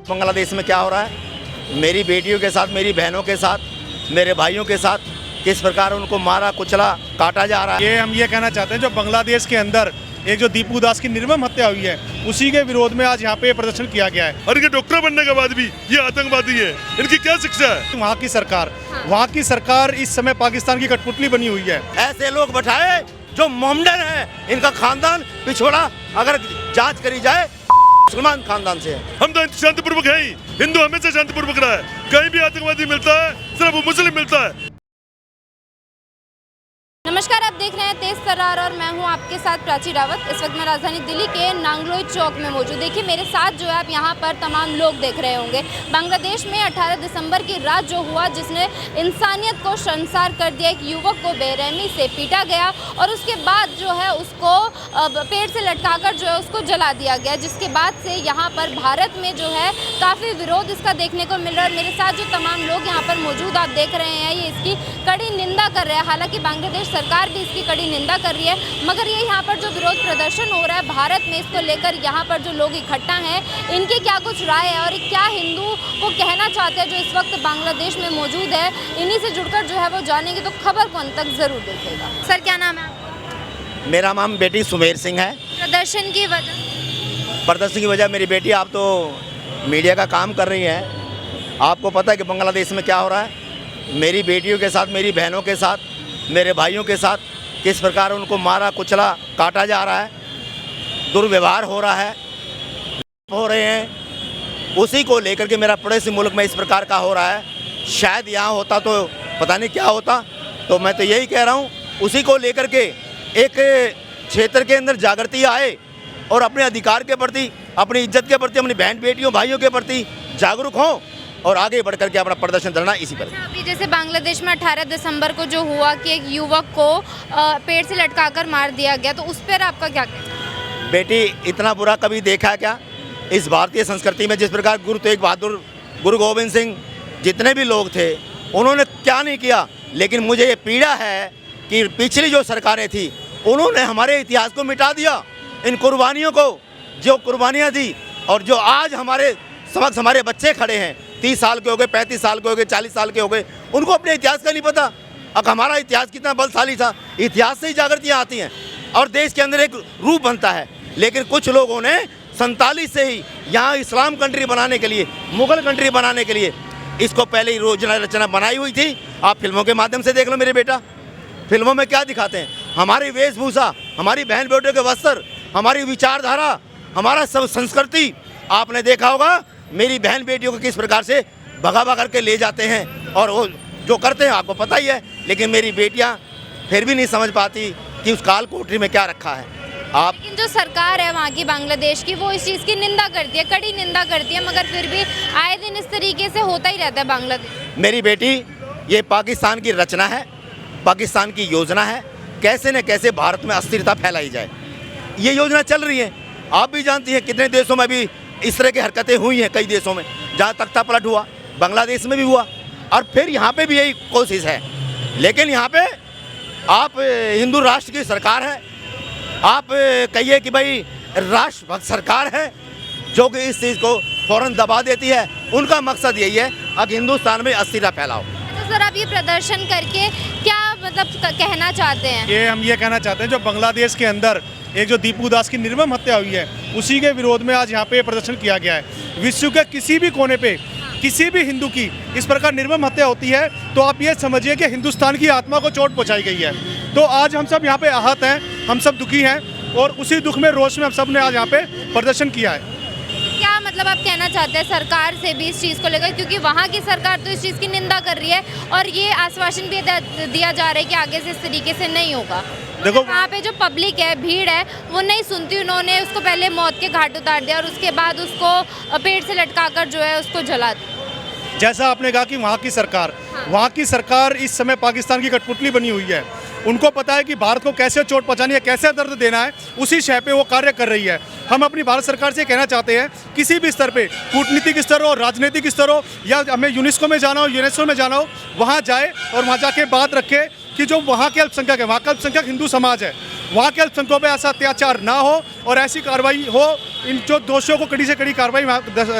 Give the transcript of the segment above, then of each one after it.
बांग्लादेश में क्या हो रहा है, मेरी बेटियों के साथ, मेरी बहनों के साथ, मेरे भाइयों के साथ किस प्रकार उनको मारा कुचला काटा जा रहा है। हम ये कहना चाहते हैं जो बांग्लादेश के अंदर एक जो दीपू दास की निर्मम हत्या हुई है उसी के विरोध में आज यहाँ पे प्रदर्शन किया गया है। और इनके डॉक्टर बनने के बाद भी ये आतंकवादी है, इनकी क्या शिक्षा है? वहाँ की सरकार इस समय पाकिस्तान की कठपुतली बनी हुई है। ऐसे लोग बैठाए जो मोमडन है, इनका खानदान पिछड़ा अगर जांच करी जाए मुसलमान खानदान से है। हम तो शांतिपूर्वक है ही, हिंदू हमेशा शांतिपूर्वक रहा है। कहीं भी आतंकवादी मिलता है सिर्फ वो मुस्लिम मिलता है। नमस्कार, आप देख रहे हैं तेज तर्रार और मैं हूं आपके साथ प्राची रावत। इस वक्त मैं राजधानी दिल्ली के नांगलोई चौक में मौजूद। देखिए मेरे साथ जो है आप यहां पर तमाम लोग देख रहे होंगे। बांग्लादेश में 18 दिसंबर की रात जो हुआ जिसने इंसानियत को शर्मसार कर दिया। एक युवक को बेरहमी से पीटा गया और उसके बाद जो है उसको पेड़ से लटकाकर जो है उसको जला दिया गया, जिसके बाद से यहाँ पर भारत में जो है काफ़ी विरोध इसका देखने को मिल रहा है। मेरे साथ जो तमाम लोग यहाँ पर मौजूद आप देख रहे हैं ये इसकी कड़ी निंदा कर रहे हैं। हालांकि बांग्लादेश सरकार भी इसकी कड़ी निंदा कर रही है, मगर ये यहाँ पर जो विरोध प्रदर्शन हो रहा है भारत में, इसको लेकर यहाँ पर जो लोग इकट्ठा हैं इनकी क्या कुछ राय है और क्या हिंदू को कहना चाहते हैं जो इस वक्त बांग्लादेश में मौजूद है, इन्हीं से जुड़कर जो है वो जानेंगे। तो खबर को अंत तक जरूर देखेगा। सर क्या नाम है आपका? मेरा नाम बेटी सुमेर सिंह है। प्रदर्शन की वजह? प्रदर्शन की वजह मेरी बेटी, आप तो मीडिया का काम कर रही हैं, आपको पता है कि बांग्लादेश में क्या हो रहा है। मेरी बेटियों के साथ, मेरी बहनों के साथ, मेरे भाइयों के साथ किस प्रकार उनको मारा कुचला काटा जा रहा है, दुर्व्यवहार हो रहा है, हो रहे हैं। उसी को लेकर के मेरा पड़ोसी मुल्क में इस प्रकार का हो रहा है। शायद यहाँ होता तो पता नहीं क्या होता। तो मैं तो यही कह रहा हूँ उसी को लेकर के एक क्षेत्र के अंदर जागृति आए और अपने अधिकार के प्रति, अपनी इज्जत के प्रति, अपनी बहन बेटियों भाइयों के प्रति जागरूक हों और आगे बढ़ करके अपना प्रदर्शन करना इसी पर। अभी जैसे बांग्लादेश में 18 दिसंबर को जो हुआ कि एक युवक को पेड़ से लटकाकर मार दिया गया, तो उस पर आपका क्या कहना है? बेटी इतना बुरा कभी देखा क्या इस भारतीय संस्कृति में? जिस प्रकार गुरु तेग बहादुर, गुरु गोविंद सिंह, जितने भी लोग थे उन्होंने क्या नहीं किया। लेकिन मुझे ये पीड़ा है कि पिछली जो सरकारें थी उन्होंने हमारे इतिहास को मिटा दिया। इन कुर्बानियों को, जो कुर्बानियाँ दी और जो आज हमारे समक्ष हमारे बच्चे खड़े हैं, 30 साल के हो गए, 35 साल के हो गए, 40 साल के हो गए, उनको अपने इतिहास का नहीं पता। अब हमारा इतिहास कितना बलशाली था, इतिहास से ही जागृतियाँ आती हैं और देश के अंदर एक रूप बनता है। लेकिन कुछ लोगों ने 47 से ही यहाँ इस्लाम कंट्री बनाने के लिए, मुगल कंट्री बनाने के लिए इसको पहले ही योजना रचना बनाई हुई थी। आप फिल्मों के माध्यम से देख लो मेरे बेटा, फिल्मों में क्या दिखाते हैं, हमारी वेशभूषा, हमारी बहन बेटियों के वस्त्र, हमारी विचारधारा, हमारा सब संस्कृति आपने देखा होगा। मेरी बहन बेटियों को किस प्रकार से भगा भगा करके ले जाते हैं और वो जो करते हैं आपको पता ही है। लेकिन मेरी बेटियां फिर भी नहीं समझ पाती कि उस काल कोठरी में क्या रखा है। आप लेकिन जो सरकार है वहाँ की बांग्लादेश की, वो इस चीज़ की निंदा करती है, कड़ी निंदा करती है, मगर फिर भी आए दिन इस तरीके से होता ही रहता है बांग्लादेश। मेरी बेटी, ये पाकिस्तान की रचना है, पाकिस्तान की योजना है, कैसे न कैसे भारत में अस्थिरता फैलाई जाए। ये योजना चल रही है, आप भी जानती हैं कितने देशों में भी इस तरह की हरकतें हुई हैं। कई देशों में जहाँ तख्ता पलट हुआ, बांग्लादेश में भी हुआ और फिर यहाँ पे भी यही कोशिश है। लेकिन यहाँ पे आप हिंदू राष्ट्र की सरकार है, आप कहिए कि भाई राष्ट्रभक्त सरकार है जो कि इस चीज़ को फ़ौरन दबा देती है। उनका मकसद यही है अब हिंदुस्तान में अस्थिरता फैलाओ। तो सर आप ये प्रदर्शन करके क्या मतलब कहना चाहते हैं? हम ये कहना चाहते हैं जो बांग्लादेश के अंदर एक जो दीपू दास की निर्मम हत्या हुई है उसी के विरोध में आज यहाँ पे प्रदर्शन किया गया है। विश्व के किसी भी कोने पे किसी भी हिंदू की इस प्रकार निर्मम हत्या होती है तो आप ये समझिए कि हिंदुस्तान की आत्मा को चोट पहुँचाई गई है। तो आज हम सब यहाँ पे आहत हैं, हम सब दुखी हैं और उसी दुख में रोष में हम सब ने आज यहाँ पे प्रदर्शन किया है। क्या मतलब आप कहना चाहते हैं सरकार से भी इस चीज़ को लेकर, क्योंकि वहाँ की सरकार तो इस चीज़ की निंदा कर रही है और ये आश्वासन भी दिया जा रहा है कि आगे से इस तरीके से नहीं होगा। देखो वहाँ पे जो पब्लिक है, भीड़ है, वो नहीं सुनती। उन्होंने उसको पहले मौत के घाट उतार दिया और उसके बाद उसको पेड़ से लटकाकर जो है उसको जला दिया। जैसा आपने कहा कि वहाँ की सरकार इस समय पाकिस्तान की कठपुतली बनी हुई है। उनको पता है कि भारत को कैसे चोट पहुंचानी है, कैसे दर्द देना है, उसी शय पे वो कार्य कर रही है। हम अपनी भारत सरकार से कहना चाहते हैं किसी भी स्तर पे, कूटनीतिक स्तर हो, राजनीतिक स्तर हो, या हमें यूनेस्को में जाना हो, यूनेस्को में जाना हो, वहाँ जाए और वहाँ जाके बात रखे कि जो वहाँ के अल्पसंख्यक है, वहाँ का अल्पसंख्यक हिंदू समाज है, वहाँ के अल्पसंख्यकों पे ऐसा अत्याचार ना हो और ऐसी कार्रवाई हो, इन जो दोषियों को कड़ी से कड़ी कार्रवाई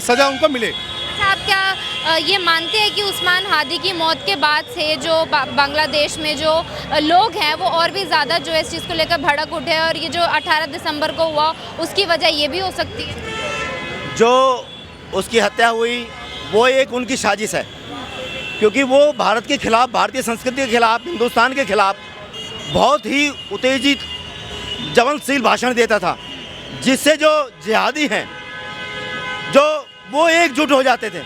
सजा उनको मिले। अच्छा, आप क्या ये मानते हैं कि उस्मान हादी की मौत के बाद से जो बांग्लादेश में जो लोग हैं वो और भी ज़्यादा जो है इस चीज़ को लेकर भड़क उठे और ये जो 18 दिसंबर को हुआ उसकी वजह ये भी हो सकती है? जो उसकी हत्या हुई वो एक उनकी साजिश है, क्योंकि वो भारत के खिलाफ, भारतीय संस्कृति के खिलाफ, हिंदुस्तान के खिलाफ बहुत ही उत्तेजित ज्वलनशील भाषण देता था, जिससे जो जिहादी हैं जो वो एकजुट हो जाते थे।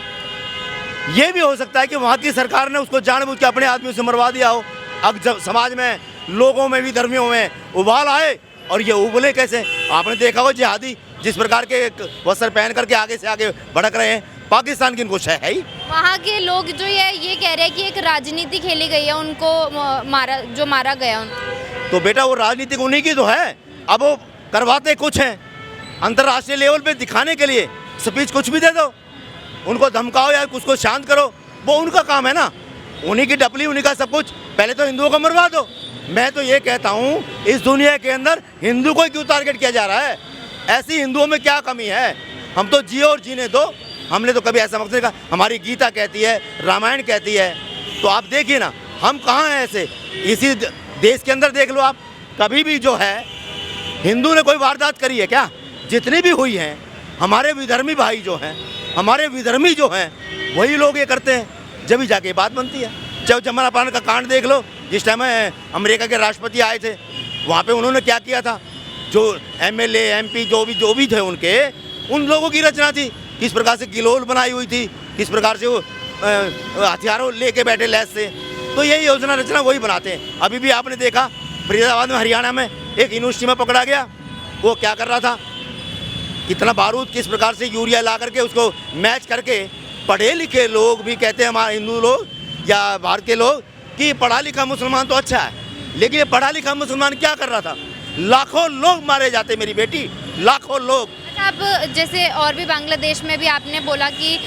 ये भी हो सकता है कि वहाँ की सरकार ने उसको जानबूझ के अपने आदमियों से मरवा दिया हो। अब जब समाज में, लोगों में भी, धर्मियों में उबाल आए और ये उबले कैसे। आपने देखा हो जिहादी जिस प्रकार के वस्त्र पहन करके आगे से आगे भड़क रहे हैं, पाकिस्तान की इनको है ही। वहाँ के लोग जो ये कह रहे हैं कि एक राजनीति खेली गई है, उनको मारा गया उनको। तो बेटा वो राजनीतिक उन्हीं की तो है। अब वो करवाते कुछ हैं, अंतर्राष्ट्रीय लेवल पे दिखाने के लिए स्पीच कुछ भी दे दो, उनको धमकाओ या उसको शांत करो, वो उनका काम है ना, उन्हीं की डपली, उन्हीं का सब कुछ। पहले तो हिंदुओं को मरवा दो। मैं तो ये कहता हूँ इस दुनिया के अंदर हिंदू को क्यों टारगेट किया जा रहा है? ऐसी हिंदुओं में क्या कमी है? हम तो जिए और जीने दो। हमने तो कभी ऐसा मकसद नहीं कहा। हमारी गीता कहती है, रामायण कहती है। तो आप देखिए ना, हम कहाँ हैं ऐसे? इसी देश के अंदर देख लो आप, कभी भी जो है हिंदू ने कोई वारदात करी है क्या? जितनी भी हुई हैं, हमारे विधर्मी भाई जो हैं, हमारे विधर्मी जो हैं, वही लोग ये करते हैं, जब ही जाके बात बनती है। चाहे जमना पान का कांड देख लो, जिस टाइम अमेरिका के राष्ट्रपति आए थे, वहाँ पे उन्होंने क्या किया था? जो एमएलए, एमपी जो भी थे उनके, उन लोगों की रचना थी। किस प्रकार से गिलोल बनाई हुई थी, किस प्रकार से वो हथियारों लेके बैठे लैस से। तो यही योजना रचना वही बनाते हैं। अभी भी आपने देखा फरीदाबाद में, हरियाणा में एक यूनिवर्सिटी में पकड़ा गया, वो क्या कर रहा था, कितना बारूद, किस प्रकार से यूरिया ला करके उसको मैच करके। पढ़े लिखे लोग भी कहते हैं, हमारे हिंदू लोग या भारत के लोग, कि पढ़ा लिखा मुसलमान तो अच्छा है, लेकिन ये पढ़ा लिखा मुसलमान क्या कर रहा था? लाखों लोग मारे जाते मेरी बेटी, लाखों लोग। अब जैसे और भी बांग्लादेश में भी आपने बोला कि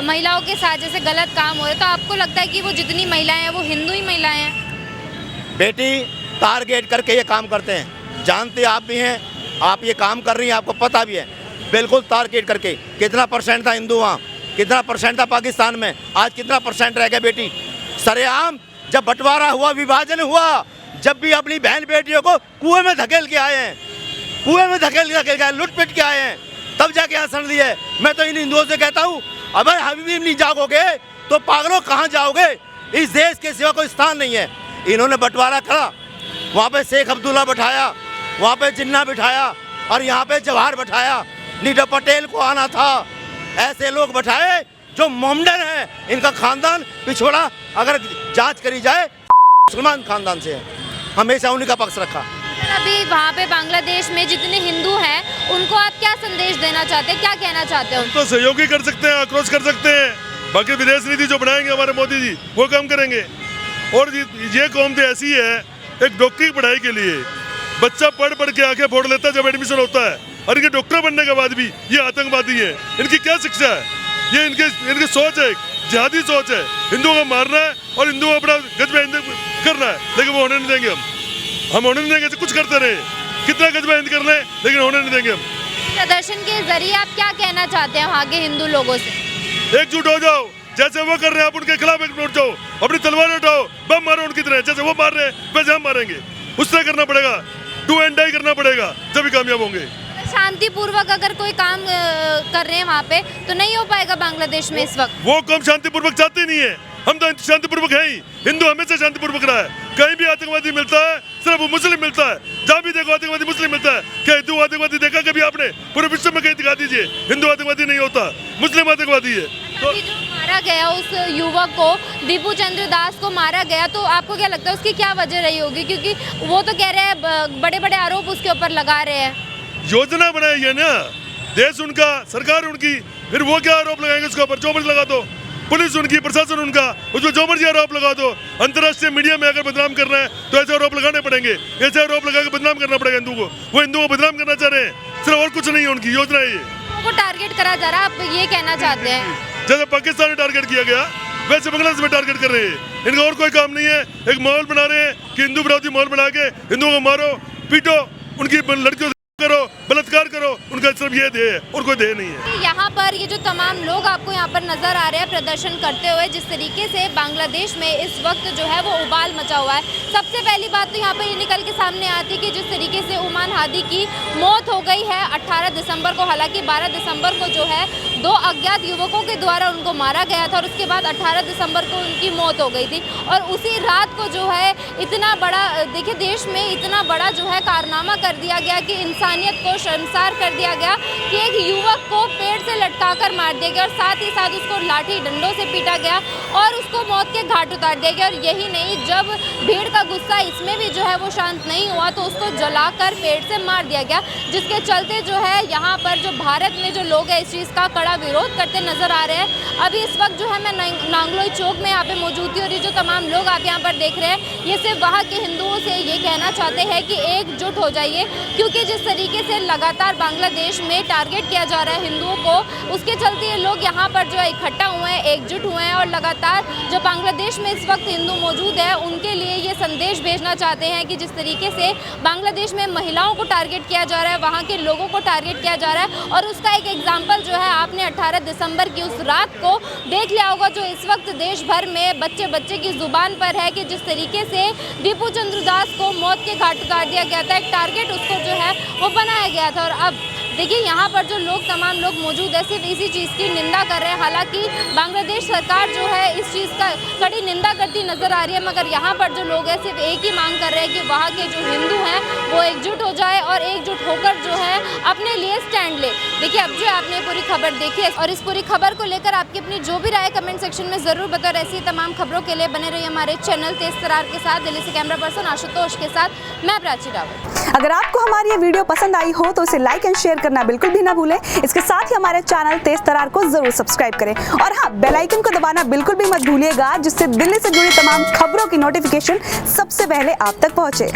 महिलाओं के साथ जैसे गलत काम हो रहे, तो आपको लगता है कि वो जितनी महिलाएं हैं वो हिंदू ही महिलाएं हैं? बेटी, टारगेट करके ये काम करते हैं, जानते आप भी हैं, आप ये काम कर रही हैं, आपको पता भी है, बिल्कुल टारगेट करके। कितना परसेंट था हिंदू वहाँ, कितना परसेंट था पाकिस्तान में, आज कितना परसेंट रह गया बेटी? सरेआम जब बंटवारा हुआ, विभाजन हुआ, जब भी अपनी बहन बेटियों को कुएं में धकेल के आए हैं, कुएं में धकेल के आए, लुट पिट के आए हैं, तब जाके यहाँ शरण दी है। मैं तो इन हिंदुओं से कहता हूँ, अगर अभी नहीं जागोगे तो पागलों कहाँ जाओगे? इस देश के सिवा कोई स्थान नहीं है। इन्होंने बंटवारा करा, वहाँ पे शेख अब्दुल्ला बैठाया, वहाँ पे जिन्ना बिठाया और यहाँ पे जवाहर बैठाया। नीटा पटेल को आना था, ऐसे लोग बैठाए जो मोमडन है। इनका खानदान पिछड़ा अगर जांच करी जाए मुसलमान खानदान से है, हमेशा उन्हीं का पक्ष रखा। अभी वहाँ पे बांग्लादेश में जितने हिंदू हैं उनको आप क्या संदेश देना चाहते हैं, क्या कहना चाहते हैं? तो सहयोग ही कर सकते हैं, आक्रोश कर सकते हैं। बाकी विदेश नीति जो बनाएंगे हमारे मोदी जी, वो काम करेंगे। और ये कौम तो ऐसी है, एक डॉक्टरी की पढ़ाई के लिए बच्चा पढ़ के आंखें फोड़ लेता है जब एडमिशन होता है, और इनके डॉक्टर बनने के बाद भी ये आतंकवादी है। इनकी क्या शिक्षा है? ये इनकी सोच है, जिहादी सोच है, हिंदुओं को मारना है और हिंदुओं को अपना गजबे करना है, लेकिन वो होने नहीं देंगे। हम होने नहीं देंगे, कुछ करते रहे, कितना गजबा हिंद कर लें, लेकिन होने नहीं देंगे हम। प्रदर्शन के जरिए आप क्या कहना चाहते हैं वहाँ के हिंदू लोगों से? एकजुट हो जाओ, जैसे वो कर रहे हैं आप उनके खिलाफ एकजुट हो जाओ, अपनी तलवार उठाओ, बम मारो उनकी तरह, जैसे वो मार रहे हैं वैसे हम मारेंगे। उससे करना पड़ेगा, डू एंड डाई करना पड़ेगा, जब कामयाब होंगे। शांतिपूर्वक अगर कोई काम कर रहे हैं वहाँ पे तो नहीं हो पाएगा बांग्लादेश में इस वक्त? वो काम शांतिपूर्वक चाहते नहीं है, हम तो शांतिपूर्वक है ही। हिंदू हमेशा शांतिपूर्वक रहा है। कहीं भी आतंकवादी मिलता है सिर्फ वो मुस्लिम मिलता है, जहाँ भी देखो आतंकवादी मुस्लिम मिलता है। क्या हिंदू आतंकवादी देखा कभी आपने? पूरे विश्व में कहीं दिखा दीजिए, हिंदू आतंकवादी नहीं होता, मुस्लिम आतंकवादी है। तो जो मारा गया उस युवक को, दीपू चंद्र दास को मारा गया, तो आपको क्या लगता है उसकी क्या वजह रही होगी? क्योंकि वो तो कह रहे हैं, बड़े बड़े आरोप उसके ऊपर लगा रहे हैं। योजना बनाई है ना, देश उनका, सरकार उनकी, फिर वो क्या आरोप लगाएंगे उसके ऊपर? जो मर्जी लगा दो, पुलिस उनकी, प्रशासन उनका, उसको जो मर्जी आरोप लगा दो। अंतर्राष्ट्रीय मीडिया में अगर बदनाम करना है तो ऐसे आरोप लगाने पड़ेंगे, ऐसे आरोप लगा के बदनाम करना पड़ेगा हिंदू को। वो हिंदुओं को बदनाम करना चाह रहे हैं, सिर्फ और कुछ नहीं है उनकी योजना है ये। वो टारगेट करा जा रहा है, आप ये कहना चाहते हैं? जैसे पाकिस्तान में टारगेट किया गया वैसे बांग्लादेश में टारगेट कर रहे हैं। इनका और कोई काम नहीं है, एक माहौल बना रहे हैं कि हिंदू विरोधी माहौल बना के हिंदुओं को मारो, पीटो, उनकी लड़कियों करो, बलात्कार करो, उनका सिर्फ ये ध्येय है और कोई ध्येय नहीं है। यहाँ पर ये जो तमाम लोग आपको यहाँ पर नजर आ रहे हैं प्रदर्शन करते हुए, जिस तरीके से बांग्लादेश में इस वक्त जो है वो उबाल मचा हुआ है। सबसे पहली बात तो यहाँ पर ये निकल के सामने आती है कि जिस तरीके से उमान हादी की मौत हो गई है 18 दिसंबर को, हालांकि 12 दिसंबर को जो है 2 अज्ञात युवकों के द्वारा उनको मारा गया था और उसके बाद 18 दिसंबर को उनकी मौत हो गई थी। और उसी रात को जो है इतना बड़ा, देखिए देश में इतना बड़ा जो है कारनामा कर दिया गया कि इंसानियत को शर्मसार कर दिया गया कि एक युवक को पेड़ से लटकाकर मार दिया गया और साथ ही साथ उसको लाठी डंडों से पीटा गया और उसको मौत के घाट उतार दिया गया। और यही नहीं, जब भीड़ का गुस्सा इसमें भी जो है वो शांत नहीं हुआ तो उसको जलाकर पेड़ से मार दिया गया, जिसके चलते जो है यहाँ पर जो भारत में जो लोग हैं इस चीज़ का कड़ा विरोध करते नजर आ रहे हैं। अभी इस वक्त जो है मैं नांगलोई चौक में यहाँ पे मौजूद थी और ये जो तमाम लोग आप यहाँ पर देख रहे हैं ये सिर्फ वहाँ के हिंदुओं से ये कहना चाहते हैं कि एकजुट हो जाइए, क्योंकि जिस तरीके से लगातार बांग्लादेश में टारगेट किया जा रहा है हिंदुओं को, उसके चलते ये लोग यहाँ पर जो है इकट्ठा हुए हैं, एकजुट हुए हैं और लगातार जो बांग्लादेश में इस वक्त हिंदू मौजूद है उनके लिए ये संदेश भेजना चाहते हैं कि जिस तरीके से बांग्लादेश में महिलाओं को टारगेट किया जा रहा है, वहाँ के लोगों को टारगेट किया जा रहा है और उसका एक एग्जाम्पल जो है आपने 18 दिसंबर की उस रात को देख लिया होगा, जो इस वक्त देश भर में बच्चे बच्चे की जुबान पर है कि जिस तरीके से दीपू चंद्र दास को मौत के घाट उतार दिया गया था, एक टारगेट उसको जो है वो बनाया गया था। और अब देखिए यहाँ पर जो लोग तमाम लोग मौजूद है सिर्फ इसी चीज़ की निंदा कर रहे हैं। हालांकि बांग्लादेश सरकार जो है इस चीज़ का कड़ी निंदा करती नजर आ रही है, मगर यहाँ पर जो लोग हैं सिर्फ एक ही मांग कर रहे हैं कि वहाँ के जो हिंदू हैं वो एकजुट हो जाए और एकजुट होकर जो है अपने लिए स्टैंड ले। देखिए अब जो आपने पूरी खबर देखी है और इस पूरी खबर को लेकर आपकी अपनी जो भी राय कमेंट सेक्शन में ज़रूर बताओ। ऐसी तमाम खबरों के लिए बने रहिए हमारे चैनल तेज तरार के साथ। दिल्ली से कैमरा पर्सन आशुतोष के साथ मैं प्राची रावत। अगर आपको हमारी ये वीडियो पसंद आई हो तो इसे लाइक एंड शेयर करना बिल्कुल भी ना भूलें। इसके साथ ही हमारे चैनल तेज तरार को जरूर सब्सक्राइब करें और हाँ, बेल आइकन को दबाना बिल्कुल भी मत भूलिएगा, जिससे दिल्ली से जुड़ी तमाम खबरों की नोटिफिकेशन सबसे पहले आप तक पहुंचे।